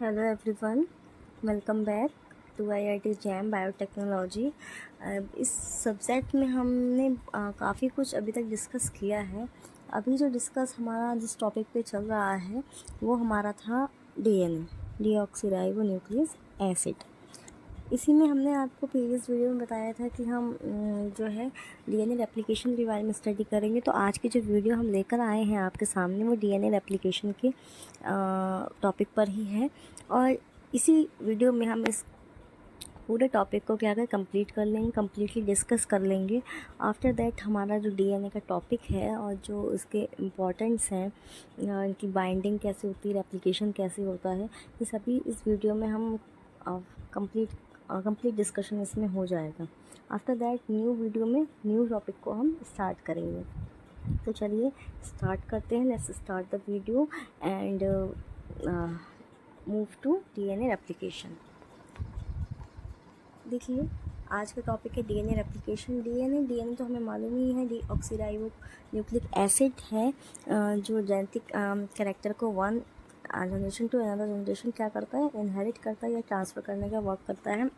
Hello everyone, welcome back to IIT JAM biotechnology. इस subject में हमने काफ़ी कुछ अभी तक डिस्कस किया है। अभी जो डिस्कस हमारा जिस टॉपिक पे चल रहा है वो हमारा था DNA, डीऑक्सीराइबो न्यूक्लिक एसिड। इसी में हमने आपको प्रीवियस वीडियो में बताया था कि हम जो है DNA रेप्लिकेशन के बारे में स्टडी करेंगे। तो आज की जो वीडियो हम लेकर आए हैं आपके सामने वो DNA रेप्लिकेशन के टॉपिक पर ही है। और इसी वीडियो में हम इस पूरे टॉपिक को क्या कंप्लीट कर लेंगे, कम्प्लीटली डिस्कस कर लेंगे। आफ्टर दैट हमारा जो DNA का टॉपिक है और जो इसके इम्पोर्टेंट्स हैं, इनकी बाइंडिंग कैसे होती है, रेप्लिकेशन कैसे होता है, ये सभी इस वीडियो में हम कंप्लीट डिस्कशन इसमें हो जाएगा। आफ्टर दैट न्यू वीडियो में न्यू टॉपिक को हम स्टार्ट करेंगे। तो चलिए स्टार्ट करते हैं। Let's start the video and move to DNA replication. देखिए आज का टॉपिक है DNA रेप्लिकेशन। DNA तो हमें मालूम ही है, डीऑक्सीराइबो न्यूक्लिक एसिड है, जो जेनेटिक कैरेक्टर को one generation to another generation क्या करता है, इनहेरिट करता है या ट्रांसफ़र करने का वर्क करता है।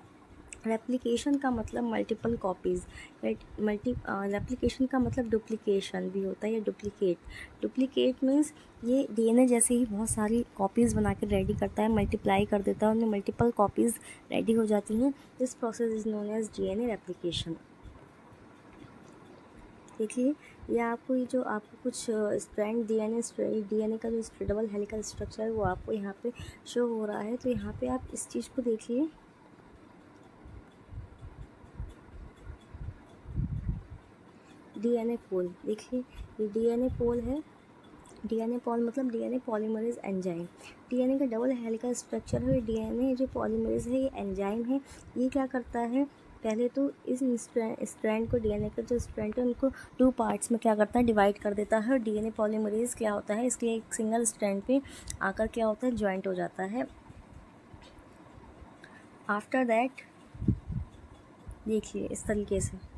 रेप्लिकेशन का मतलब मल्टीपल कॉपीज़, रेप्लिकेशन का मतलब डुप्लीकेशन भी होता है या डुप्लीकेट मीन्स ये DNA जैसे ही बहुत सारी कॉपीज़ बना के रेडी करता है, मल्टीप्लाई कर देता है, उनमें मल्टीपल कॉपीज़ रेडी हो जाती हैं। This process is known as DNA replication. देखिए ये आपको ये जो आपको कुछ स्ट्रैंड DNA का जो डबल हेलिकल स्ट्रक्चर है वो आपको यहाँ पे शो हो रहा है। तो यहाँ पे आप इस चीज़ को देखिए, DNA पोल। देखिए ये DNA पोल है। DNA पोल मतलब DNA पॉलीमरेज एंजाइम। DNA का डबल हेलिकल स्ट्रक्चर है। DNA जो पॉलीमरेज है ये एंजाइम है। ये क्या करता है, पहले तो इस स्ट्रैंड को, DNA का जो स्ट्रैंड है उनको टू पार्ट्स में क्या करता है, डिवाइड कर देता है। और DNA पॉलीमरेज क्या होता है, इसके एक सिंगल स्ट्रैंड पे आकर क्या होता है, ज्वाइंट हो जाता है। आफ्टर दैट देखिए इस तरीके से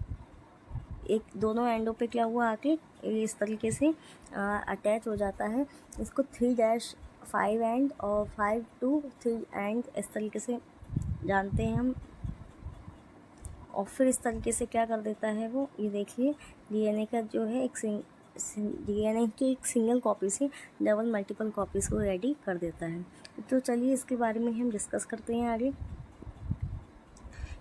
एक दोनों एंडों पे क्या हुआ, आके इस तरीके से अटैच हो जाता है। इसको 3-5 एंड और 5 to 3 एंड इस तरीके से जानते हैं हम। और फिर इस तरीके से क्या कर देता है वो, ये देखिए DNA का जो है एक DNA की एक सिंगल कॉपी से डबल मल्टीपल कॉपीज़ को रेडी कर देता है। तो चलिए इसके बारे में हम डिस्कस करते हैं आगे।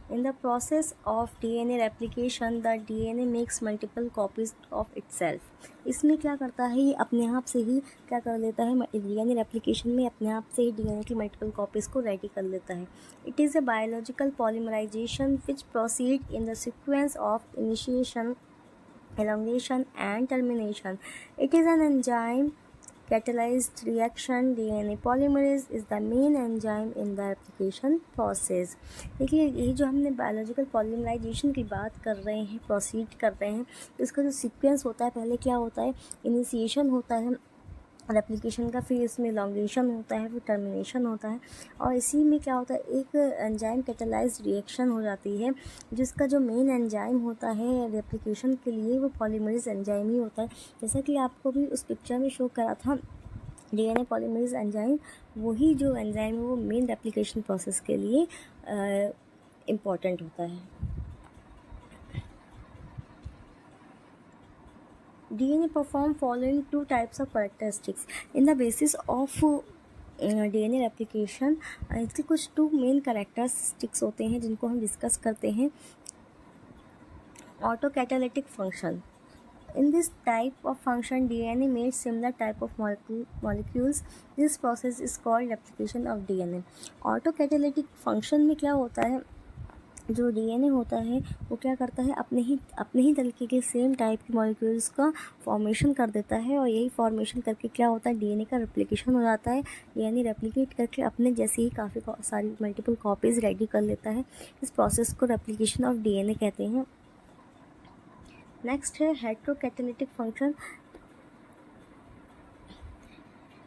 In the process of DNA replication, the DNA makes multiple copies of itself. इसमें क्या करता है, ये अपने आप से ही क्या कर लेता है, DNA रेप्लिकेशन में अपने आप से ही DNA की मल्टीपल कॉपीज़ को रेडी कर लेता है। It is a biological polymerization which proceeds in the sequence of initiation, elongation and termination. It is an enzyme catalyzed reaction. DNA polymerase is the main enzyme in the replication process. देखिए ये जो हमने biological polymerisation की बात कर रहे हैं, proceed कर रहे हैं, तो इसका जो सीक्वेंस होता है, पहले क्या होता है, इनिशिएशन होता है रेप्लिकेशन का, फिर इसमें लॉन्गेशन होता है, फिर टर्मिनेशन होता है। और इसी में क्या होता है, एक एंजाइम कैटालाइज्ड रिएक्शन हो जाती है, जिसका जो मेन एंजाइम होता है रेप्लिकेशन के लिए वो पॉलीमरेज एंजाइम ही होता है। जैसा कि आपको भी उस पिक्चर में शो करा था, DNA पॉलीमरेज एंजाइम, वही जो एंजाइम है वो मेन रेप्लिकेशन प्रोसेस के लिए इम्पॉर्टेंट होता है। DNA perform following two types of characteristics in the basis of DNA replication। इसके कुछ टू मेन कैरेक्टरिस्टिक्स होते हैं जिनको हम डिस्कस करते हैं। Auto catalytic function. In this type of function, DNA makes similar type of molecules. This process is called replication of DNA. Auto catalytic function में क्या होता है, जो DNA होता है वो क्या करता है, अपने ही तरीके के सेम टाइप के मॉलिक्यूल्स का फॉर्मेशन कर देता है। और यही फॉर्मेशन करके क्या होता है, DNA का रेप्लिकेशन हो जाता है। DNA रेप्लिकेट करके अपने जैसे ही काफ़ी सारी मल्टीपल कॉपीज़ रेडी कर लेता है। इस प्रोसेस को रेप्लिकेशन ऑफ DNA कहते हैं। नेक्स्ट है हेट्रोकैटालिटिक function.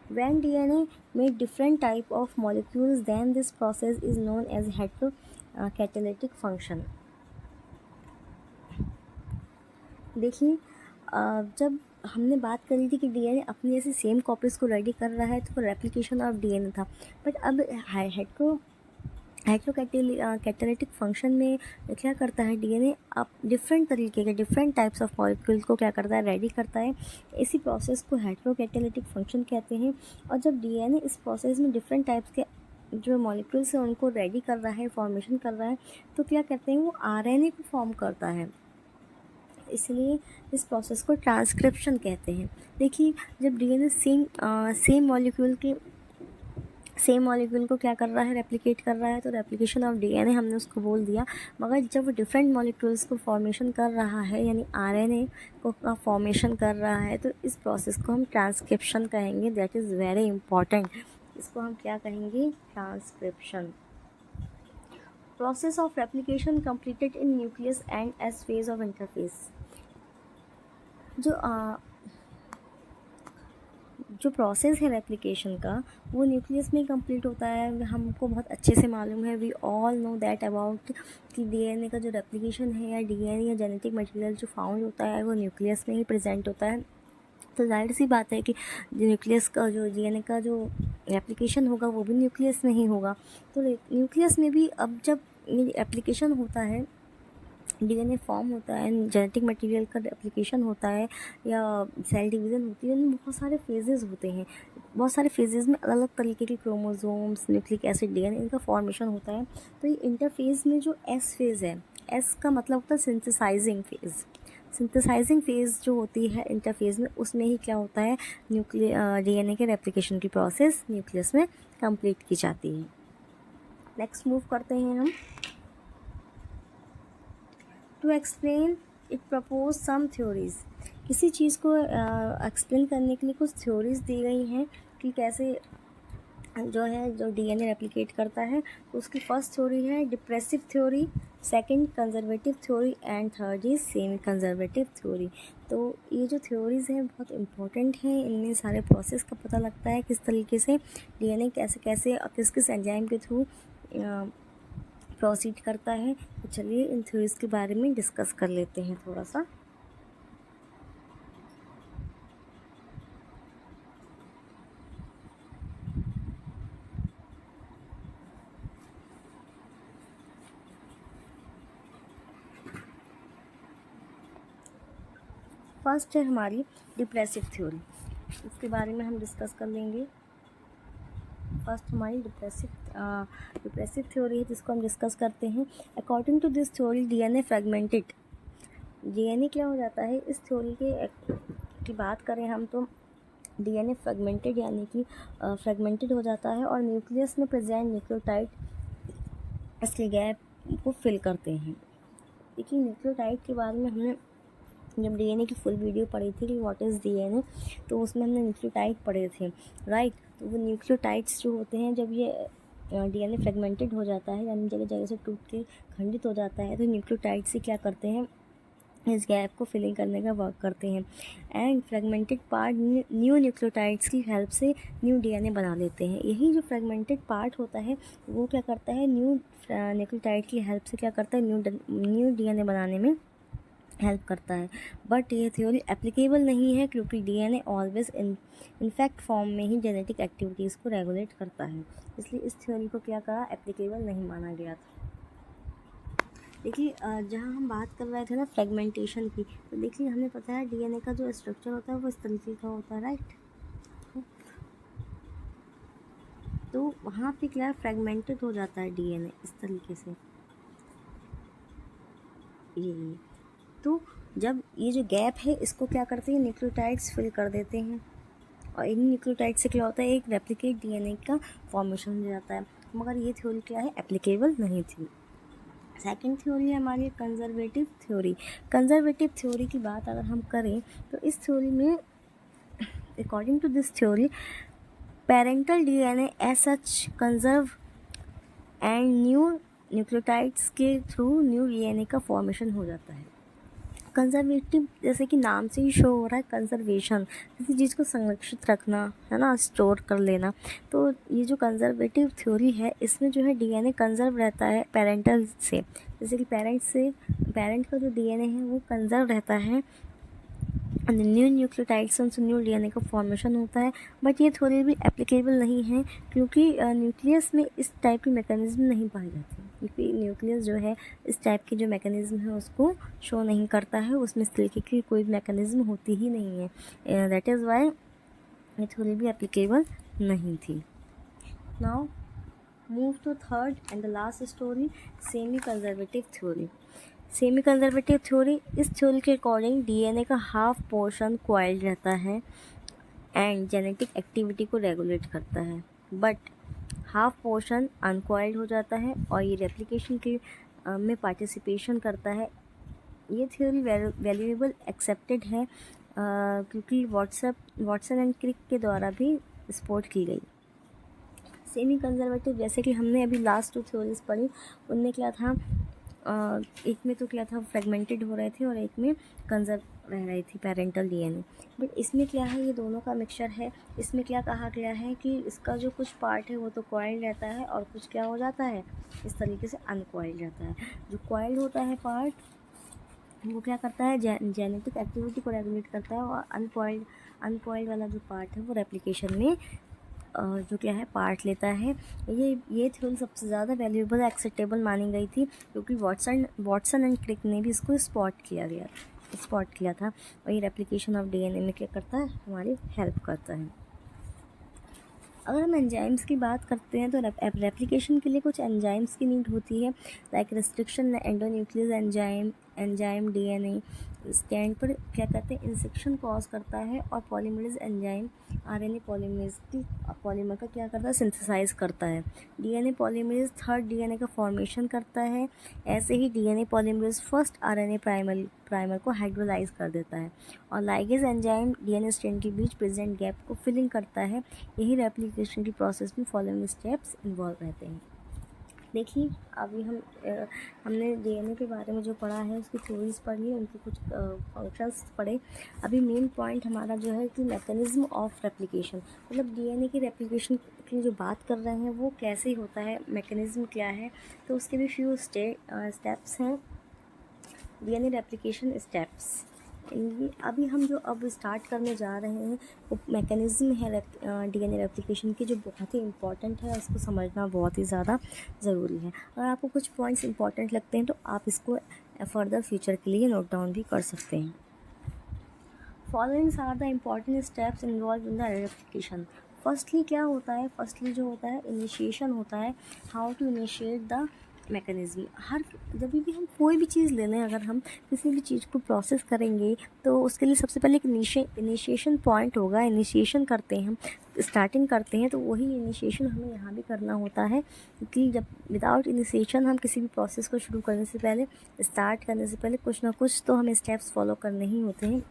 When DNA make different type of molecules, then this process is known as heterocatalytic function. देखिए जब हमने बात करी थी कि डीएनए अपनी ऐसी सेम कॉपीज़ को रेडी कर रहा है, तो वो रेप्लिकेशन ऑफ डीएनए था। बट अब कैटालिटिक फंक्शन में क्या करता है डीएनए, अब डिफरेंट तरीके के डिफरेंट टाइप्स ऑफ मॉलिक्यूल्स को क्या करता है, रेडी करता है। इसी प्रोसेस को हेटेरोकैटालिटिक फंक्शन कहते हैं। और जब डीएनए इस प्रोसेस में डिफरेंट टाइप्स के जो मॉलिक्यूल्स हैं उनको रेडी कर रहा है, फॉर्मेशन कर रहा है, तो क्या कहते हैं, वो आरएनए को फॉर्म करता है। इसलिए इस प्रोसेस को ट्रांसक्रिप्शन कहते हैं। देखिए, जब डीएनए सेम मॉलिक्यूल को क्या कर रहा है, रेप्लिकेट कर रहा है, तो रेप्लिकेशन ऑफ डीएनए हमने उसको बोल दिया। मगर जब वो डिफरेंट मॉलिक्यूल्स को फॉर्मेशन कर रहा है, यानी आरएनए को का फॉर्मेशन कर रहा है, तो इस प्रोसेस को हम ट्रांसक्रिप्शन कहेंगे। That is very important. इसको हम क्या कहेंगे, transcription. Process of replication completed in nucleus and S phase of interface. जो प्रोसेस है रेप्लिकेशन का, वो न्यूक्लियस में कंप्लीट होता है। हमको बहुत अच्छे से मालूम है, we all know that about कि डीएनए का जो रेप्लिकेशन है, या डीएनए या जेनेटिक मटेरियल जो फाउंड होता है, वो न्यूक्लियस में ही प्रेजेंट होता है। तो जाहिर सी बात है कि न्यूक्लियस का जो डीएनए का जो रेप्लिकेशन होगा, वो भी न्यूक्लियस में ही होगा। तो न्यूक्लियस में भी अब जब एप्लीकेशन होता है, डीएनए फॉर्म होता है, जेनेटिक मटेरियल का एप्लीकेशन होता है, या सेल डिवीज़न होती है, उनमें बहुत सारे फेजेस होते हैं। बहुत सारे फेजेस में अलग अलग तरीके के क्रोमोसोम्स, न्यूक्लिक एसिड, डीएनए, इनका फॉर्मेशन होता है। तो ये इंटरफेज में जो एस फेज़ है, एस का मतलब होता है सिंथेसाइजिंग फेज़। सिंथेसाइजिंग फेज़ जो होती है इंटरफेज में, उसमें ही क्या होता है, डीएनए के रेप्लिकेशन की प्रोसेस न्यूक्लियस में कंप्लीट की जाती है। नेक्स्ट मूव करते हैं हम। To explain it propose some theories. किसी चीज़ को एक्सप्लेन करने के लिए कुछ थ्योरीज दी गई हैं कि कैसे जो डीएनए रेप्लिकेट करता है। तो उसकी फर्स्ट थ्योरी है depressive theory, second conservative theory, and third is semi conservative theory. तो ये जो थ्योरीज़ हैं बहुत इंपॉर्टेंट हैं। इनमें सारे प्रोसेस का पता लगता है, किस तरीके से डीएनए कैसे कैसे किस किस एंजाइम के थ्रू प्रोसीड करता है। तो चलिए इन थ्योरीज़ के बारे में डिस्कस कर लेते हैं थोड़ा सा। फर्स्ट है हमारी डिप्रेसिव थ्योरी, इसके बारे में हम डिस्कस कर लेंगे। फर्स्ट हमारी डिप्रेसिव थ्योरी है, जिसको हम डिस्कस करते हैं। According to this theory DNA fragmented. DNA क्या हो जाता है, इस थ्योरी की बात करें हम, तो डीएनए फ्रेगमेंटेड यानी कि फ्रेगमेंटेड हो जाता है, और न्यूक्लियस में प्रेजेंट न्यूक्लियोटाइड इसके गैप को फिल करते हैं। देखिए, न्यूक्लियोटाइड के बारे में हमने जब डीएनए की फुल वीडियो पढ़ी थी कि व्हाट इज़ डीएनए, तो उसमें हमने न्यूक्लियोटाइड पढ़े थे, राइट। तो वो न्यूक्लियोटाइड्स जो होते हैं, जब ये डीएनए फ्रेगमेंटेड हो जाता है, यानी जगह जगह से टूट के खंडित हो जाता है, तो न्यूक्लियोटाइड से क्या करते हैं, इस गैप को फिलिंग करने का वर्क करते हैं। And fragmented part new nucleotides की हेल्प से न्यू डीएनए बना लेते हैं। यही जो फ्रेगमेंटेड पार्ट होता है, वो क्या करता है, न्यू न्यूक्लियोटाइड की हेल्प से क्या करता है, न्यू डीएनए बनाने में हेल्प करता है। बट ये थ्योरी एप्लीकेबल नहीं है, क्योंकि डीएनए ऑलवेज इनफैक्ट फॉर्म में ही जेनेटिक एक्टिविटीज़ को रेगुलेट करता है। इसलिए इस थ्योरी को क्या कहा, एप्लीकेबल नहीं माना गया था। देखिए, जहाँ हम बात कर रहे थे ना फ्रेगमेंटेशन की, तो देखिए हमें पता है डीएनए का जो स्ट्रक्चर होता है वो इस तरीके का होता है, राइट। तो वहाँ पे क्या फ्रेगमेंटेड हो जाता है डीएनए इस तरीके से, ये। तो जब ये जो गैप है, इसको क्या करते हैं, न्यूक्लियोटाइड्स फिल कर देते हैं, और इन न्यूक्लियोटाइड से क्या होता है, एक रेप्लिकेट डीएनए का फॉर्मेशन हो जाता है। मगर ये थ्योरी क्या है, एप्लीकेबल नहीं थी। सेकंड थ्योरी है हमारी कंजर्वेटिव थ्योरी। कंजर्वेटिव थ्योरी की बात अगर हम करें, तो इस थ्योरी में according to this theory parental DNA as such conserve and new nucleotides के थ्रू न्यू डीएनए का फॉर्मेशन हो जाता है। कंजर्वेटिव, जैसे कि नाम से ही शो हो रहा है, कंजर्वेशन, किसी चीज़ को संरक्षित रखना, है ना, स्टोर कर लेना। तो ये जो कंजर्वेटिव थ्योरी है, इसमें जो है डीएनए कंजर्व रहता है पेरेंटल से। जैसे कि पेरेंट का जो डीएनए है वो कंजर्व रहता है न्यू न्यूक्लियोटाइड्स उनसे न्यू डीएनए का फॉर्मेशन होता है। बट ये थ्योरी भी एप्लीकेबल नहीं है क्योंकि न्यूक्लियस में इस टाइप की मैकेनिज्म नहीं पाई जाती, क्योंकि न्यूक्लियस जो है इस टाइप की जो मैकेनिज्म है उसको शो नहीं करता है, उसमें इस तरीके की कोई मैकेनिज्म होती ही नहीं है। दैट इज़ वाई ये थ्योरी भी एप्लीकेबल नहीं थी। Now move to third and the last story, semi conservative theory. Semi conservative theory, इस थ्योरी के अकॉर्डिंग डीएनए का हाफ पोर्शन कॉइल्ड रहता है एंड जेनेटिक एक्टिविटी को रेगुलेट करता है, बट हाफ पोर्शन अनकॉइल्ड हो जाता है और ये रेप्लिकेशन के में पार्टिसिपेशन करता है। ये थ्योरी वैल्यूएबल एक्सेप्टेड है क्योंकि वाटसन एंड क्रिक के द्वारा भी सपोर्ट की गई। सेमी कंजर्वेटिव, जैसे कि हमने अभी लास्ट 2 थ्योरीज पढ़ी, उनमें क्या था, एक में तो क्या था फ्रेगमेंटेड हो रहे थे और एक में कंजर्व रह रही थी पेरेंटल डीएनए। बट इसमें क्या है, ये दोनों का मिक्सचर है। इसमें क्या कहा गया है कि इसका जो कुछ पार्ट है वो तो कॉइल्ड रहता है और कुछ क्या हो जाता है, इस तरीके से अनकॉइल्ड रहता है। जो कॉइल्ड होता है पार्ट वो क्या करता है, जेनेटिक एक्टिविटी को रेगुलेट करता है, और अनकॉइल्ड वाला जो पार्ट है वो रेप्लिकेशन में जो क्या है पार्ट लेता है। ये थ्योरी सबसे ज़्यादा वैल्यूएबल एक्सेप्टेबल मानी गई थी क्योंकि वाटसन एंड क्रिक ने भी इसको स्पॉट किया था और ये रेप्लिकेशन ऑफ डीएनए में क्या करता है, हमारी हेल्प करता है। अगर हम एंजाइम्स की बात करते हैं तो रेप्लिकेशन के लिए कुछ एंजाइम्स की नीड होती है, like restriction endonuclease enzyme DNA strand पर क्या कहते हैं, इंसेक्शन कॉज करता है, और पॉलीमरेज एंजाइम आरएनए पॉलीमरेज की पॉलीमर का क्या करता है, सिंथेसाइज करता है। डीएनए पॉलीमरेज थर्ड डीएनए का फॉर्मेशन करता है। ऐसे ही DNA polymerase first RNA primer को हाइड्रोलाइज कर देता है, और लाइगेज एंजाइम डीएनए स्ट्रैंड के बीच प्रेजेंट गैप को फिलिंग करता है। यही रेप्लिकेशन की प्रोसेस में फॉलोइंग स्टेप्स इन्वॉल्व रहते हैं। देखिए अभी हमने डीएनए के बारे में जो पढ़ा है उसकी थ्योरीज पढ़ी, उनके कुछ फंक्शंस पढ़े। अभी मेन पॉइंट हमारा जो है कि मैकेनिज्म ऑफ रेप्लिकेशन, मतलब डीएनए की रेप्लिकेशन की जो बात कर रहे हैं वो कैसे होता है, मैकेनिज्म क्या है, तो उसके भी फ्यू स्टेप्स हैं, डीएनए रेप्लिकेशन स्टेप्स। अभी हम जो अब स्टार्ट करने जा रहे हैं वो मैकेनिज़्म है डीएनए रेप्लिकेशन की, जो बहुत ही इम्पॉर्टेंट है, उसको समझना बहुत ही ज़्यादा ज़रूरी है। अगर आपको कुछ पॉइंट्स इंपॉर्टेंट लगते हैं तो आप इसको फर्दर फ्यूचर के लिए नोट डाउन भी कर सकते हैं। Followings are the important steps involve in the replication. Firstly क्या होता है, फर्स्टली जो होता है इनिशिएशन होता है, how to initiate the mechanism. जब भी हम कोई भी चीज़ ले लें, अगर हम किसी भी चीज़ को प्रोसेस करेंगे तो उसके लिए सबसे पहले एक इनिशिएशन पॉइंट होगा। इनिशिएशन करते हैं हम, स्टार्टिंग करते हैं, तो वही इनिशिएशन हमें यहाँ भी करना होता है, क्योंकि जब विदाउट इनिशिएशन हम किसी भी प्रोसेस को शुरू करने से पहले, स्टार्ट करने से पहले कुछ ना कुछ तो हमें स्टेप्स फॉलो करने ही होते हैं।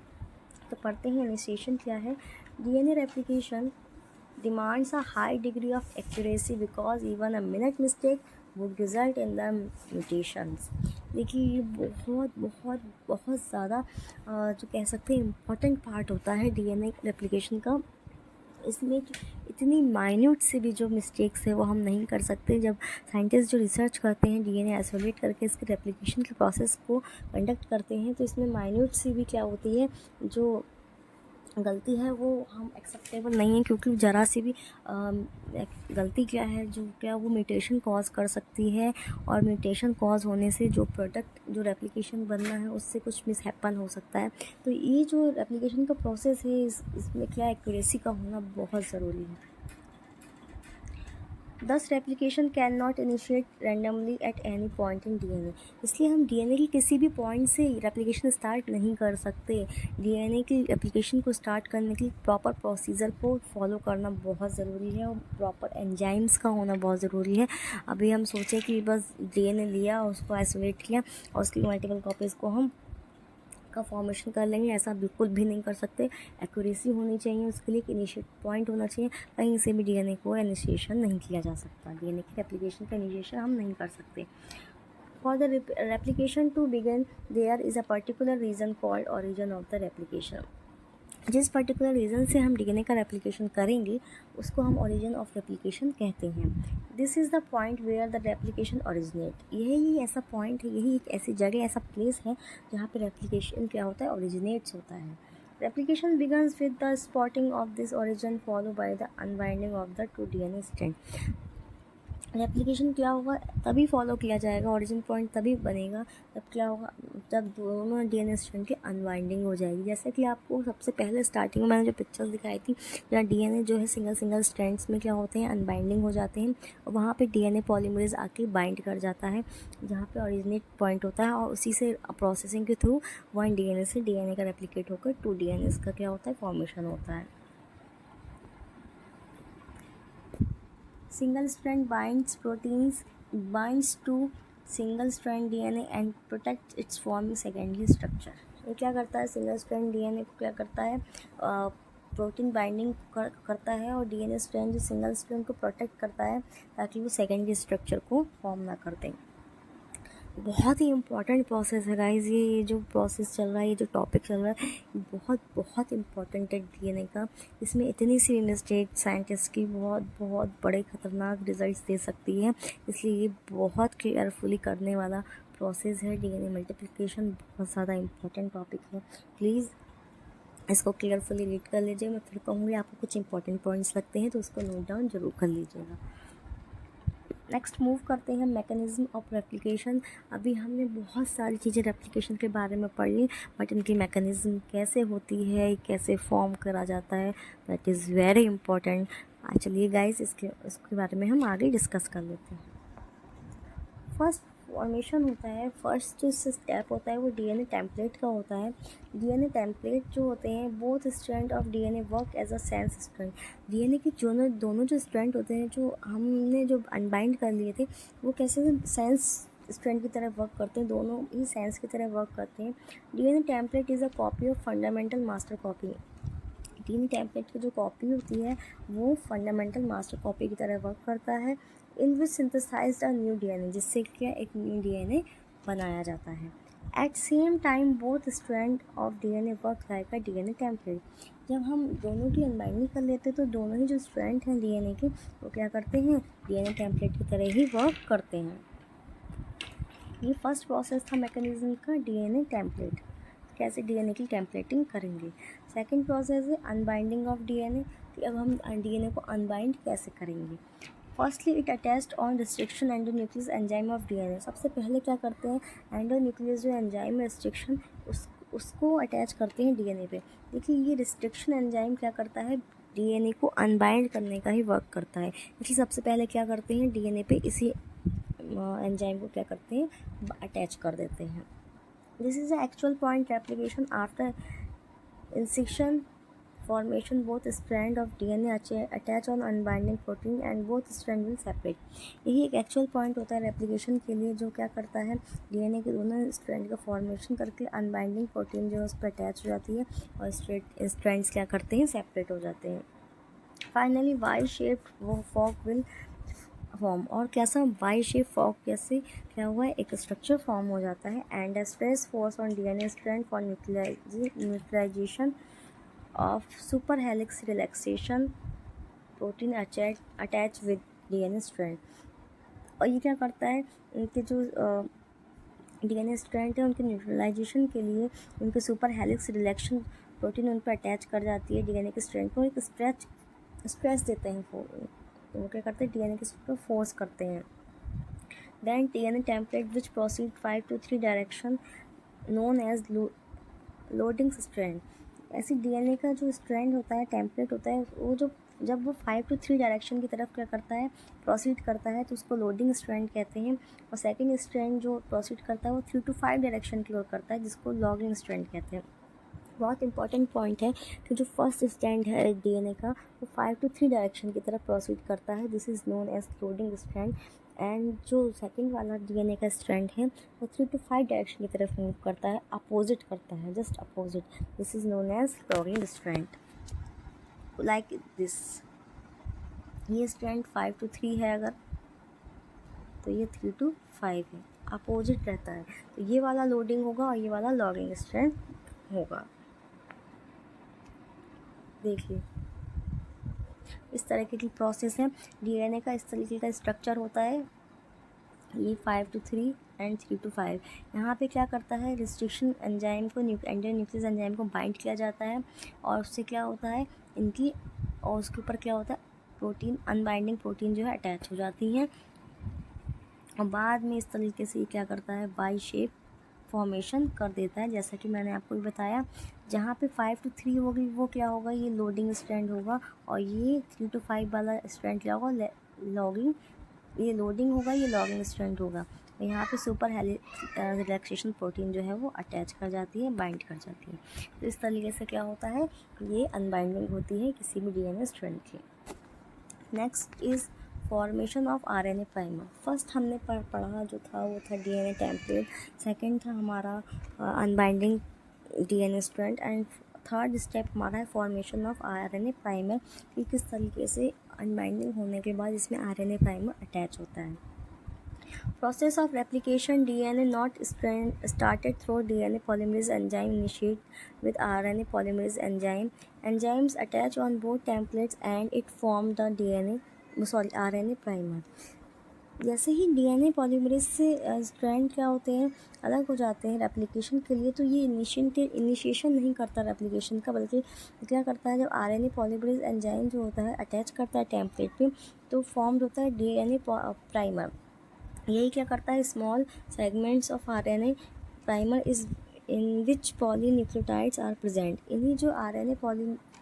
तो पढ़ते हैं इनिशिएशन क्या है। DNA replication demands a high degree of accuracy because even a minute mistake would result in the mutations। देखिए ये बहुत बहुत बहुत ज़्यादा जो कह सकते हैं इम्पॉर्टेंट पार्ट होता है डीएनए रेप्लिकेशन का। इसमें इतनी माइन्यूट से भी जो मिस्टेक्स है वो हम नहीं कर सकते। जब साइंटिस्ट जो रिसर्च करते हैं डीएनए आइसोलेट करके इसके रेप्लिकेशन के प्रोसेस को कंडक्ट करते हैं, तो इसमें माइन्यूट सी भी क्या होती है, जो गलती है वो हम एक्सेप्टेबल नहीं है, क्योंकि ज़रा सी भी गलती क्या है, जो क्या वो म्यूटेशन कॉज कर सकती है, और म्यूटेशन कॉज होने से जो प्रोडक्ट जो रेप्लिकेशन बनना है उससे कुछ मिसहैपन हो सकता है। तो ये जो रेप्लिकेशन का प्रोसेस है इसमें क्या एक्यूरेसी का होना बहुत ज़रूरी है। दस replication can not initiate randomly at any point in DNA. इसलिए हम डीएनए की किसी भी पॉइंट से रेप्लिकेशन स्टार्ट नहीं कर सकते। डीएनए की रेप्लिकेशन को स्टार्ट करने के लिए प्रॉपर प्रोसीजर को फॉलो करना बहुत ज़रूरी है, और प्रॉपर एंजाइम्स का होना बहुत ज़रूरी है। अभी हम सोचें कि बस डीएनए लिया, उसको आइसोलेट किया और उसकी मल्टीपल कॉपीज़ को हम का फॉर्मेशन कर लेंगे, ऐसा बिल्कुल भी नहीं कर सकते। एक्यूरेसी होनी चाहिए, उसके लिए एक इनिशिएट पॉइंट होना चाहिए। कहीं से भी डीएनए को इनिशिएशन नहीं किया जा सकता, डीएनए की रेप्लिकेशन का इनिशिएशन हम नहीं कर सकते। For the replication to begin there is a particular reason called origin of the replication. जिस पर्टिकुलर रीज़न से हम डीएनए का रेप्लिकेशन करेंगे उसको हम ओरिजिन ऑफ रेप्लिकेशन कहते हैं। This is the point where the replication originate. यही ऐसा पॉइंट है, यही एक ऐसी जगह, ऐसा प्लेस है जहाँ पे रेप्लिकेशन क्या होता है, ओरिजिनेट्स होता है। Replication begins with the spotting of this origin followed by the unbinding of the two DNA strands. Replication क्या होगा, तभी फॉलो किया जाएगा, ओरिजिन पॉइंट तभी बनेगा जब क्या होगा, जब दोनों डीएनए स्ट्रैंड की अनवाइंडिंग हो जाएगी। जैसे कि आपको सबसे पहले स्टार्टिंग में मैंने जो पिक्चर्स दिखाई थी, जहाँ डीएनए जो है सिंगल स्ट्रैंड्स में क्या होते हैं, अनबाइंडिंग हो जाते हैं, और वहाँ पे डीएनए पॉलीमरेज आके बाइंड कर जाता है जहाँ पे ओरिजिनेट पॉइंट होता है, और उसी से प्रोसेसिंग के थ्रू वन डीएनए से डीएनए का रेप्लिकेट होकर टू डीएनए का क्या होता है, फॉर्मेशन होता है। Single strand binds to single strand DNA and protects its forming secondary structure. ये क्या करता है, सिंगल स्ट्रैंड डीएनए को क्या करता है, प्रोटीन बाइंडिंग करता है, और डीएनए स्ट्रैंड जो सिंगल स्ट्रैंड को प्रोटेक्ट करता है ताकि वो सेकेंडरी स्ट्रक्चर को फॉर्म ना कर दें। बहुत ही इम्पॉर्टेंट प्रोसेस है गाइज, ये जो प्रोसेस चल रहा है, ये जो टॉपिक चल रहा है, बहुत इम्पॉर्टेंट है डीएनए का। इसमें इतनी सी मिस्टेक साइंटिस्ट की बहुत बड़े ख़तरनाक रिजल्ट्स दे सकती है, इसलिए ये बहुत केयरफुली करने वाला प्रोसेस है। डीएनए मल्टीप्लिकेशन बहुत ज़्यादा इम्पॉर्टेंट टॉपिक है, प्लीज़ इसको केयरफुली रीड कर लीजिए। मैं फिर कहूँगी आपको कुछ इंपॉर्टेंट पॉइंट्स लगते हैं तो उसको नोट डाउन ज़रूर कर लीजिएगा। नेक्स्ट मूव करते हैं मैकेनिज़्म ऑफ रेप्लिकेशन। अभी हमने बहुत सारी चीज़ें रेप्लिकेशन के बारे में पढ़ी, बट इनकी मैकेनिज़्म कैसे होती है, कैसे फॉर्म करा जाता है, दैट इज़ वेरी इंपॉर्टेंट। चलिए गाइस इसके बारे में हम आगे डिस्कस कर लेते हैं। फर्स्ट फॉर्मेशन होता है, फर्स्ट जो स्टेप होता है वो डीएनए टेम्पलेट का होता है। डीएनए टेम्पलेट जो होते हैं, both strand of DNA work as a sense strand. DNA के दोनों जो स्ट्रैंड होते हैं, जो हमने जो अनबाइंड कर लिए थे, वो कैसे सेंस स्ट्रैंड की तरह वर्क करते हैं, दोनों ही सेंस की तरह वर्क करते हैं। DNA template is a copy of fundamental master copy. DNA template की जो कॉपी होती है वो फंडामेंटल मास्टर कॉपी की तरह वर्क करता है, in which synthesised a new DNA, जिससे क्या एक न्यू डीएनए बनाया जाता है। At same time both strand of DNA work like a DNA template. जब हम दोनों की अनबाइंडिंग कर लेते हैं तो दोनों ही जो स्ट्रैंड हैं डीएनए के, वो क्या करते हैं, डीएनए टेम्पलेट की तरह ही वर्क करते हैं। ये फर्स्ट प्रोसेस था मैकेनिज्म का, डीएनए टेम्पलेट, कैसे डीएनए की टेम्पलेटिंग करेंगे। सेकंड प्रोसेस है अनबाइंडिंग ऑफ डीएनए, कि अब हम डीएनए को अनबाइंड कैसे करेंगे। Firstly it attached on restriction endonuclease enzyme of DNA. सबसे पहले क्या करते हैं, एंडोन्यूक्लियस जो एंजाइम रिस्ट्रिक्शन उसको अटैच करते हैं डीएनए पे। देखिए ये रिस्ट्रिक्शन एंजाइम क्या करता है, डीएनए को अनबाइंड करने का ही वर्क करता है। इसलिए सबसे पहले क्या करते हैं, डीएनए पे इसी एंजाइम को क्या करते हैं, अटैच कर देते हैं। This is the actual point replication after incision formation both strand of DNA attach on unbinding protein and both strand will separate। यही एक एक्चुअल पॉइंट होता है रेप्लिकेशन के लिए, जो क्या करता है, डीएनए के दोनों स्ट्रैंड का फॉर्मेशन करके अनबाइंडिंग प्रोटीन जो है उस पर अटैच हो जाती है, और स्ट्रैंड्स क्या करते हैं, सेपरेट हो जाते हैं। फाइनली वाई शेप्ड वो फॉर्क विल फॉर्म, और कैसा वाई शेप फॉर्क कैसे क्या हुआ है, एक स्ट्रक्चर फॉर्म हो जाता है। And stress force on DNA strand for nucleation of superhelix relaxation protein attach with DNA strand। और ये क्या करता है, इनके जो DNA स्ट्रैंड है उनके न्यूट्रलाइजेशन के लिए उनके सुपर हेलिक्स रिलैक्शन प्रोटीन उन पर अटैच कर जाती है डीएनए के स्ट्रैंड को, एक स्ट्रेस देते हैं, तो वो क्या करते हैं, डीएनए के ऊपर फोर्स करते हैं। Then DNA template which proceed 5 to 3 direction known as loading strand. ऐसी डीएनए का जो स्ट्रैंड होता है, टेम्पलेट होता है, वो जब वो 5 to 3 डायरेक्शन की तरफ क्या करता है, प्रोसीड करता है, तो उसको लोडिंग स्ट्रैंड कहते हैं। और सेकंड स्ट्रैंड जो प्रोसीड करता है वो 3 to 5 डायरेक्शन की ओर करता है, जिसको लॉगिंग स्ट्रैंड कहते हैं। बहुत इंपॉर्टेंट पॉइंट है कि जो फर्स्ट स्ट्रैंड है डीएनए का, वो 5 to 3 डायरेक्शन की तरफ प्रोसीड करता है, this is known as loading strand. And जो सेकंड वाला डीएनए का स्ट्रैंड है वो 3 to 5 डायरेक्शन की तरफ मूव करता है, अपोजिट करता है, just opposite, this is known as logging strand. Like this, ये स्ट्रैंड 5 to 3 है अगर, तो ये 3 to 5 है, अपोजिट रहता है, तो ये वाला लोडिंग होगा और ये वाला लॉगिंग स्ट्रैंड होगा। देखिए इस तरीके की प्रोसेस है, डीएनए का इस तरीके का स्ट्रक्चर होता है, ये 5 to 3 एंड 3 to 5। यहाँ पे क्या करता है, रिस्ट्रिक्शन एंजाइम को एंडोन्यूक्लियस एंजाइम को बाइंड किया जाता है और उससे क्या होता है इनकी, और उसके ऊपर क्या होता है प्रोटीन, अनबाइंडिंग प्रोटीन जो है अटैच हो जाती हैं और बाद में इस तरीके से ये क्या करता है बाई शेप फॉर्मेशन कर देता है। जैसा कि मैंने आपको भी बताया, जहाँ पे 5 to 3 होगी वो क्या होगा, ये लोडिंग स्ट्रैंड होगा और ये 3 to 5 वाला स्ट्रैंड क्या होगा, लॉगिंग, ये लोडिंग होगा, ये लॉगिंग स्ट्रैंड होगा। यहाँ पे सुपर रिलैक्सेशन प्रोटीन जो है वो अटैच कर जाती है, बाइंड कर जाती है। तो इस तरीके से क्या होता है, ये अनबाइंडिंग होती है किसी भी डीएनए स्ट्रैंड की। Next is formation of RNA primer. First हमने पढ़ा जो था वो था डीएनए टेम्पलेट, सेकंड था हमारा unbinding DNA strand and third step हमारा है फॉर्मेशन ऑफ आरएनए प्राइमर, कि किस तरीके से अनबाइंडिंग होने के बाद इसमें आरएनए प्राइमर अटैच होता है। Process of replication DNA not started through DNA polymerase enzyme initiate with RNA polymerase enzyme. Enzymes attach on both templates and it form the RNA primer. जैसे ही डीएनए पॉलीमरेज से strand क्या होते हैं अलग हो जाते हैं रेप्लिकेशन के लिए, तो ये इनिशिएशन नहीं करता रेप्लिकेशन का, बल्कि क्या करता है जब आरएनए पॉलीमरेज एंजाइम जो होता है अटैच करता है टेम्पलेट पे तो फॉर्म होता है डीएनए प्राइमर। यही क्या करता है, small segments of RNA primer is in which polynucleotides are present. इन्हीं जो आरएनए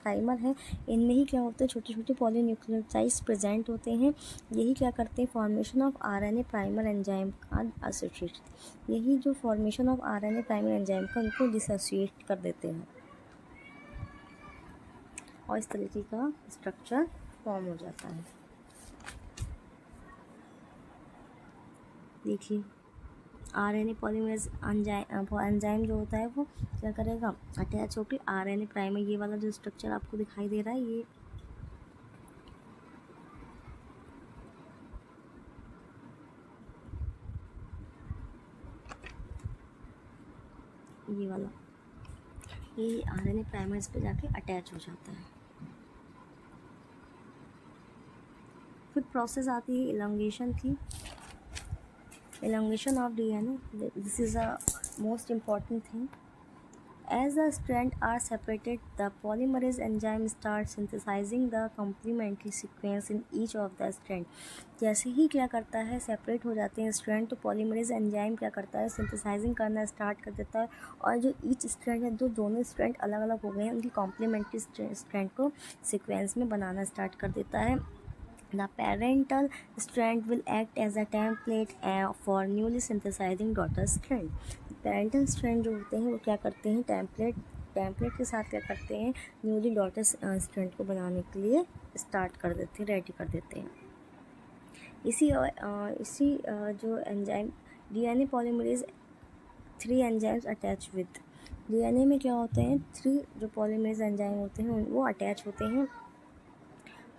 प्राइमर है इनमें ही क्या होते हैं छोटे छोटे पॉलीन्यूक्लियोटाइड्स प्रेजेंट होते हैं। यही क्या करते हैं formation of RNA primer enzyme का एसोसिएट। यही जो formation of RNA primer enzyme का उनको डिसोसिएट कर देते हैं और इस तरीके का स्ट्रक्चर फॉर्म हो जाता है। देखिए आरएनए पॉलीमरेज एंजाइम जो होता है वो क्या करेगा, अटैच होकर आरएनए प्राइमर, ये वाला जो स्ट्रक्चर आपको दिखाई दे रहा है ये वाला, ये आरएनए प्राइमर्स पे जाके अटैच हो जाता है। फिर प्रोसेस आती है इलॉन्गेशन की। elongation of DNA, this is a most important thing. As the strands are separated, the polymerase enzyme starts synthesizing the complementary sequence in each of the strands. जैसे ही क्या करता है सेपरेट हो जाते हैं स्ट्रैंड तो पॉलीमरेज एंजाइम क्या करता है सिंथेसाइजिंग करना स्टार्ट कर देता है और जो ईच स्ट्रैंड है दोनों स्ट्रैंड अलग अलग हो गए हैं उनकी कॉम्प्लीमेंट्री स्ट्रैंड को सीक्वेंस में बनाना स्टार्ट कर देता है। The parental strand will act as a template for newly synthesizing daughter strand. Parental strand जो होते हैं वो क्या करते हैं टेम्पलेट के साथ क्या करते हैं न्यूली डॉटर स्ट्रैंड को बनाने के लिए स्टार्ट कर देते हैं, रेडी कर देते हैं। इसी जो enzyme DNA polymerase 3 enzymes attach with. DNA में क्या होते हैं 3 जो पॉलीमरेज एंजाइम होते हैं वो अटैच होते हैं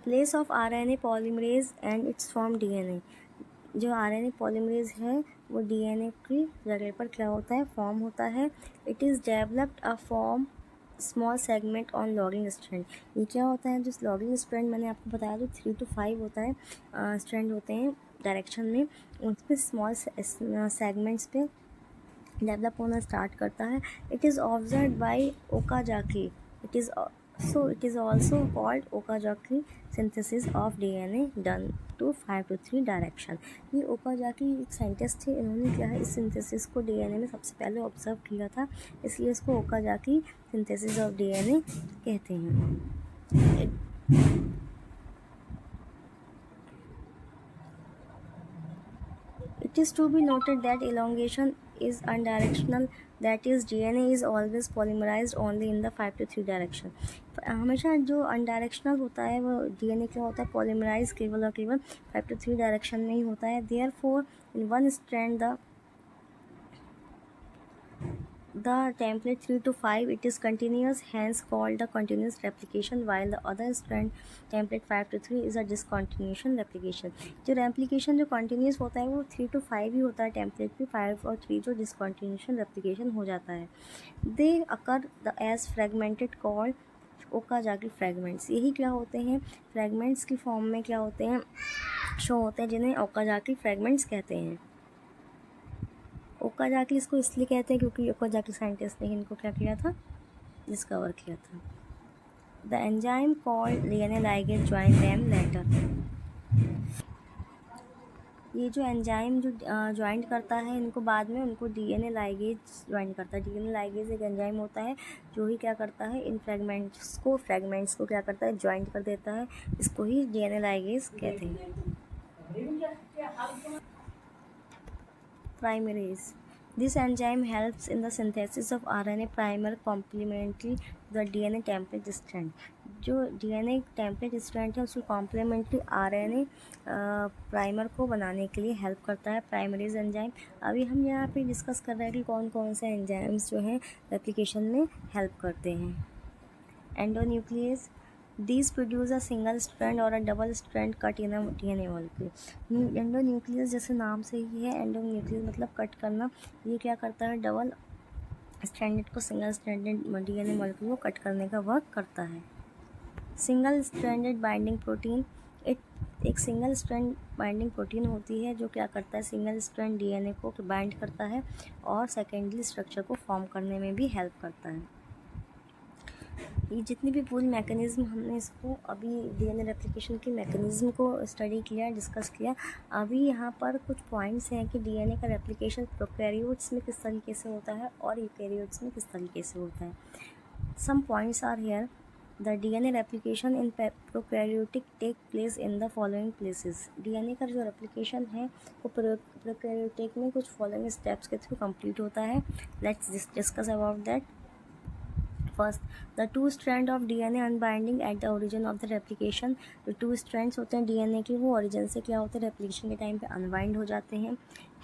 place of RNA polymerase and it's form DNA. जो आरएनए पॉलीमरेज है वो डीएनए की जगह पर क्या होता है फॉर्म होता है। It is developed a form small segment on logging strand. ये क्या होता है जो लॉगिंग स्ट्रैंड मैंने आपको बताया जो 3 to 5 होता है स्ट्रैंड होते हैं डायरेक्शन में, उन पर स्मॉल सेगमेंट्स पे डेवलप होना स्टार्ट करता है। It is observe by Okazaki. it is also called Okazaki synthesis of DNA done to 5 to 3 direction. ये ओकाजाकी एक साइंटिस्ट थे, इन्होंने क्या है इस सिंथेसिस को डीएनए में सबसे पहले ऑब्जर्व किया था, इसलिए इसको ओकाजाकी सिंथेसिस ऑफ डीएनए कहते हैं। It is to be noted that elongation is unidirectional, that is DNA is always polymerized only in the 5 to 3 direction. हमेशा जो अनडायरेक्शनल होता है वो डीएनए क्या होता है पॉलीमराइज केवल और केवल 5 to 3 डायरेक्शन में ही होता है। Therefore in one strand the template 3 to 5 it is continuous, hence called the continuous replication, while the other strand template 5 to 3 is a discontinuation replication। जो replication जो continuous होता है वो 3 to 5 ही होता है टेम्पलेट पे, 5 और 3 जो discontinuation replication हो जाता है। they occur as fragmented called Okazaki fragments. यही क्या होते हैं फ्रैगमेंट्स की फॉर्म में क्या होते हैं शो होते हैं जिन्हें ओकाजाकी फ्रैगमेंट्स कहते हैं। ओकाजाकी इसको इसलिए कहते हैं क्योंकि ओकाजाकी साइंटिस्ट ने इनको क्या किया था, डिस्कवर किया था। The enzyme called DNA ligase join them later. ये जो एंजाइम जो ज्वाइन करता है इनको बाद में, उनको डीएनए लाइगेज ज्वाइन करता है। डीएनए लाइगेज एक एंजाइम होता है जो ही क्या करता है, इन फ्रेगमेंट्स को क्या करता है, ज्वाइन कर देता है। इसको ही डीएनए लाइगेज कहते हैं। Primase, this enzyme helps in the synthesis of RNA primer complementary the DNA template strand. जो डीएनए टेम्पलेट स्ट्रैंड है उसको कॉम्प्लीमेंट्री आरएनए प्राइमर को बनाने के लिए हेल्प करता है प्राइमरेज एंजाइम। अभी हम यहाँ पे डिस्कस कर रहे हैं कि कौन कौन से एंजाइम्स जो हैं रेप्लिकेशन में हेल्प करते हैं। Endonuclease, these produce a single strand or a double strand cut in a DNA molecule। Endonuclease जैसे नाम से ही है, एंडोन्यूक्लियस मतलब कट करना। ये क्या करता है, डबल स्ट्रैंडेड को सिंगल स्ट्रैंडेड DNA मॉलिक्यूल को कट करने का वर्क करता है। सिंगल स्ट्रैंडेड बाइंडिंग प्रोटीन, एक सिंगल स्ट्रैंड बाइंडिंग प्रोटीन होती है जो क्या करता है, सिंगल स्ट्रैंड DNA को बाइंड करता है और सेकेंडरी स्ट्रक्चर को फॉर्म करने में भी हेल्प करता है। ये जितनी भी पूरी मैकेनिज़्म हमने इसको अभी डीएनए रेप्लिकेशन की मैकेनिज़्म को स्टडी किया, डिस्कस किया। अभी यहाँ पर कुछ पॉइंट्स हैं कि डीएनए का रेप्लिकेशन प्रोकैरियोट्स में किस तरीके से होता है और यूकैरियोट्स में किस तरीके से होता है। Some points are here. The DNA replication in prokaryotic take place in the following places. DNA का जो रेप्लिकेशन है वो प्रोकैरियोटिक में कुछ फॉलोइंग स्टेप्स के थ्रू कंप्लीट होता है। Let's discuss about that. First, the two strands of DNA unbinding at the origin of the replication। जो two strands होते हैं DNA के वो origin से क्या होते हैं, replication के टाइम पे unbind हो जाते हैं।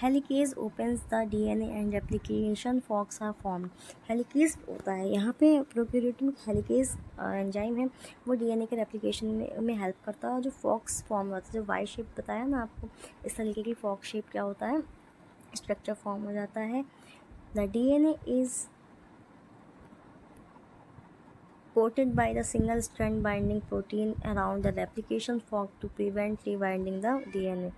Helicase opens the DNA and replication forks are formed। Helicase होता है यहाँ पे प्रोकैरियोट में, हेलिकेज एंजाइम है वो DNA के रेप्लिकेशन में हेल्प करता है। और जो फॉक्स फॉर्म होता है, जो वाई शेप बताया ना आपको, इस तरीके की फॉक्स शेप क्या होता है, स्ट्रक्चर फॉर्म हो जाता है। The DNA is coated by the single strand binding protein around the replication fork to prevent rebinding the DNA।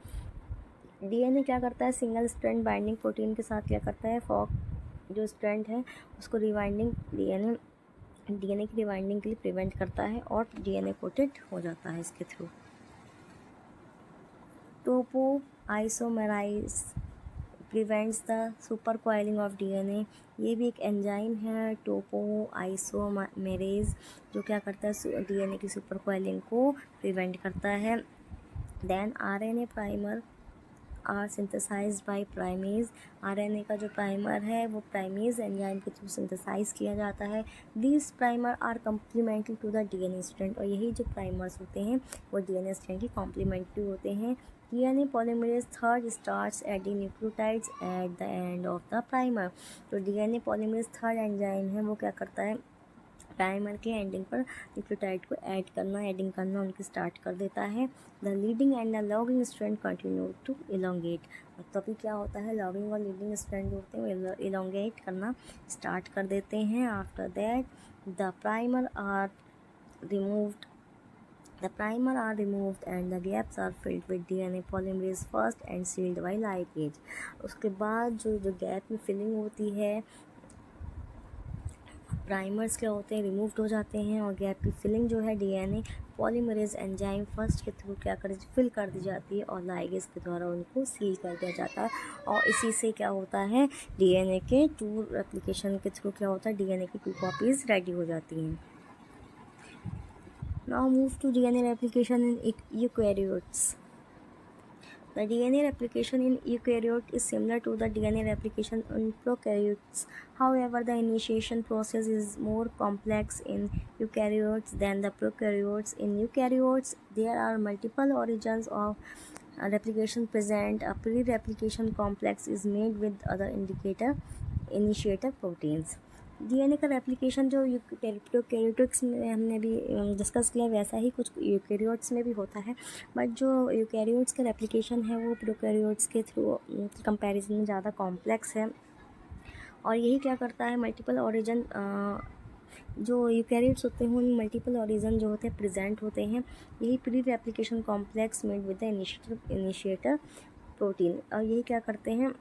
DNA क्या करता है, सिंगल स्ट्रैंड बाइंडिंग प्रोटीन के साथ क्या करता है, फॉर्क जो स्ट्रैंड है उसको रिवाइंडिंग DNA की रिवाइंडिंग के लिए प्रिवेंट करता है और DNA कोटेड हो जाता है इसके थ्रू। Topoisomerase prevents the super coiling of DNA। ये भी एक एंजाइम है, टोपो आइसोमेरेज, जो क्या करता है, DNA की सुपर कॉइलिंग को प्रिवेंट करता है। Then RNA primer are synthesised by primase. RNA का जो प्राइमर है वो प्राइमेज एंजाइम के थ्रू सिंथेसाइज किया जाता है। These primer are complementary to the DNA strand. और यही जो प्राइमर्स होते हैं वो DNA स्ट्रैंड की कॉम्प्लीमेंट्री होते हैं। DNA polymerase third starts adding nucleotides at the end of the primer। तो DNA polymerase थर्ड एंजाइम है वो क्या करता है, प्राइमर के एंडिंग पर न्यूक्लियोटाइड को एडिंग करना उनकी स्टार्ट कर देता है। The leading and the logging strand continue to elongate. तभी क्या होता है, लॉगिंग और लीडिंग स्ट्रैंड होते हैं इलोंगेट करना स्टार्ट कर देते हैं। After that the primer are removed and the gaps are filled with DNA polymerase first and sealed by ligase। उसके बाद जो गैप में फिलिंग होती है, प्राइमर्स क्या होते हैं, रिमूव्ड हो जाते हैं और गैप की फिलिंग जो है DNA पॉलीमरेज एंजाइम फर्स्ट के थ्रू क्या कर फिल कर दी जाती है और लाइगेज के द्वारा उनको सील कर दिया जाता है। और इसी से क्या होता है, DNA के टू रेप्लिकेशन के थ्रू क्या होता है, DNA की 2 कॉपीज़ रेडी हो जाती हैं। Now move to DNA replication in eukaryotes। The DNA replication in eukaryote is similar to the DNA replication in prokaryotes. However, the initiation process is more complex in eukaryotes than the prokaryotes। In eukaryotes, there are multiple origins of replication present। A pre-replication complex is made with other initiator proteins। DNA का replication जो prokaryotics में हमने भी discuss किया वैसा ही कुछ eukaryotes में भी होता है, बट जो यूकैरियोट्स का रेप्लिकेशन है वो प्रोकैरियोट्स के थ्रू कंपैरिजन में ज़्यादा कॉम्प्लेक्स है। और यही क्या करता है, मल्टीपल ओरिजिन जो यूकैरियोट्स होते हैं उनमें मल्टीपल ओरिजिन जो होते हैं प्रेजेंट होते हैं। यही pre replication complex made with the initiator protein. और यही क्या करते हैं,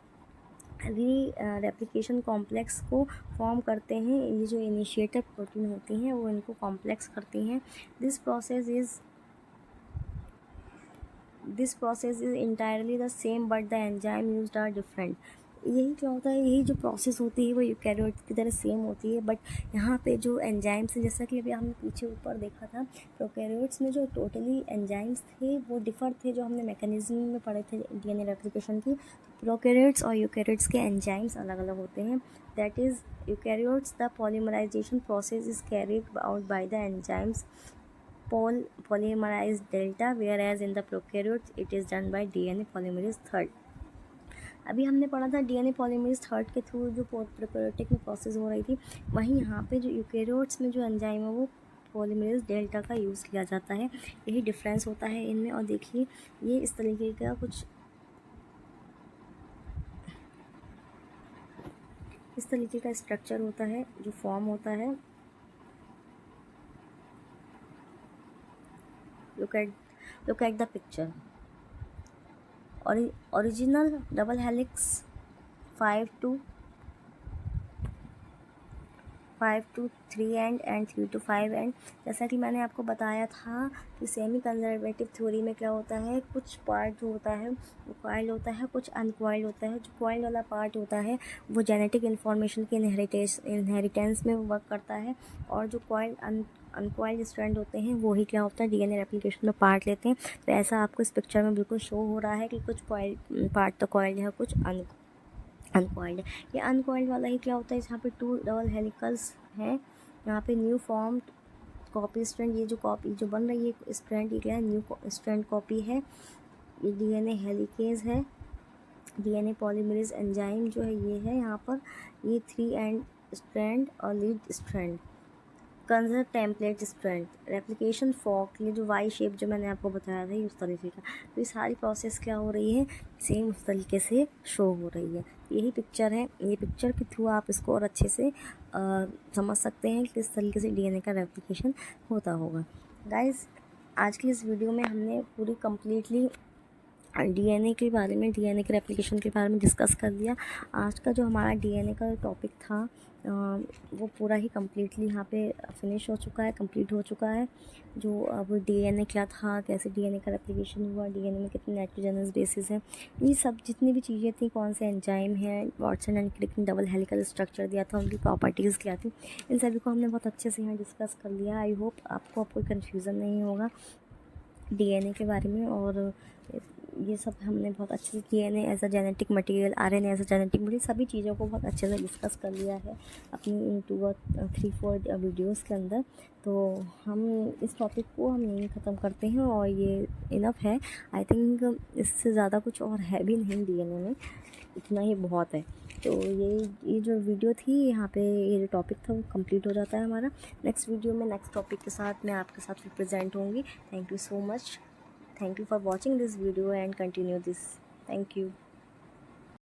रेप्लिकेशन कॉम्प्लेक्स को फॉर्म करते हैं। ये जो इनिशिएटर प्रोटीन होती हैं वो इनको कॉम्प्लेक्स करती हैं। This process is entirely the same but the enzyme used are different. यही क्या होता है, यही जो प्रोसेस होती है वो यूकैरियोट की तरह सेम होती है, बट यहाँ पे जो एंजाइम्स हैं, जैसा कि अभी हमने पीछे ऊपर देखा था, प्रोकैरियोट्स में जो टोटली एंजाइम्स थे वो डिफर थे, जो हमने मैकेनिज्म में पढ़े थे डीएनए रेप्लिकेशन की। प्रोकैरियोट्स और यूकैरियोट्स के एंजाइम्स अलग अलग होते हैं। That is eukaryotes the polymerisation process is carried out by the enzymes polymerase delta, whereas in the prokaryotes it is done by DNA polymerase third। अभी हमने पढ़ा था डीएनए पॉलीमरेज थर्ड के थ्रू जो प्रोकैरियोटिक में प्रोसेस हो रही थी, वहीं यहाँ पे जो यूकैरियोट्स में जो एंजाइम है वो पॉलीमरेज डेल्टा का यूज़ किया जाता है। यही डिफरेंस होता है इनमें। और देखिए ये इस तरीके का कुछ इस तरीके का स्ट्रक्चर होता है जो फॉर्म होता है। look at the picture। Original double helix 5 to 3 and 3 to 5 and. जैसा कि मैंने आपको बताया था कि सेमी कंजर्वेटिव थ्योरी में क्या होता है, कुछ पार्ट जो होता है वो कॉइल्ड होता है, कुछ अनकॉइल्ड होता है। जो कॉइल्ड वाला पार्ट होता है वो जेनेटिक इन्फॉर्मेशन के इनहेरिटेंस में वर्क करता है, और जो कॉइल्ड अनकॉइल्ड स्ट्रैंड होते हैं वो ही क्या होता है डीएनए रेप्लिकेशन में पार्ट लेते हैं। तो ऐसा आपको इस पिक्चर में बिल्कुल शो हो रहा है कि कुछ कॉइल्ड पार्ट तो कॉइल्ड है, कुछ अनकॉइल्ड है। ये अनकॉइल्ड वाला ही क्या होता है, यहाँ पे 2 डबल हेलिकल्स हैं, यहाँ पे न्यू फॉर्म्ड कॉपी स्ट्रैंड। ये जो कॉपी जो बन रही है स्ट्रैंड, ये क्या है, न्यू स्ट्रैंड कॉपी है। ये डीएनए हेलिकेज है। डीएनए पॉलीमरेज एंजाइम जो है ये है यहाँ पर। ये 3 एंड स्ट्रैंड और lead strand. Conserve template strand, replication fork, ये जो वाई शेप जो मैंने आपको बताया था ये उस तरीके का। तो ये सारी प्रोसेस क्या हो रही है, सेम उस तरीके से शो हो रही है। यही पिक्चर है, ये पिक्चर के थ्रू आप इसको और अच्छे से समझ सकते हैं कि किस तरीके से डीएनए का रेप्लिकेशन होता होगा। गाइस, आज की इस वीडियो में हमने पूरी कम्प्लीटली डीएनए के बारे में, डीएनए के रेप्लिकेशन के बारे में डिस्कस कर दिया। आज का जो हमारा डीएनए का टॉपिक था वो पूरा ही कम्प्लीटली यहाँ पे फिनिश हो चुका है, कंप्लीट हो चुका है। जो अब डीएनए क्या था, कैसे डीएनए का रेप्लिकेशन हुआ, डीएनए में कितने नाइट्रोजनस बेसिस हैं, ये सब जितनी भी चीज़ें थी, कौन से एंजाइम हैं, वाटसन एंड क्रिक ने डबल हेलिकल स्ट्रक्चर दिया था, उनकी प्रॉपर्टीज़ क्या थी, इन सभी को हमने बहुत अच्छे से यहाँ डिस्कस कर लिया। आई होप आपको कोई कन्फ्यूज़न नहीं होगा डीएनए के बारे में। और ये सब हमने बहुत अच्छे से DNA as a genetic material, RNA as a genetic material, सभी चीज़ों को बहुत अच्छे से डिस्कस कर लिया है अपनी इन 2 और 3-4 वीडियोज़ के अंदर। तो हम इस टॉपिक को हम यहीं ख़त्म करते हैं और ये इनफ है। आई थिंक इससे ज़्यादा कुछ और है भी नहीं डीएनए में, इतना ही बहुत है। तो ये जो वीडियो थी यहाँ पे, ये जो टॉपिक था वो कंप्लीट हो जाता है हमारा। नेक्स्ट वीडियो में नेक्स्ट टॉपिक के साथ मैं आपके साथ प्रेजेंट होंगी। Thank you so much. Thank you for watching this video and continue this. Thank you.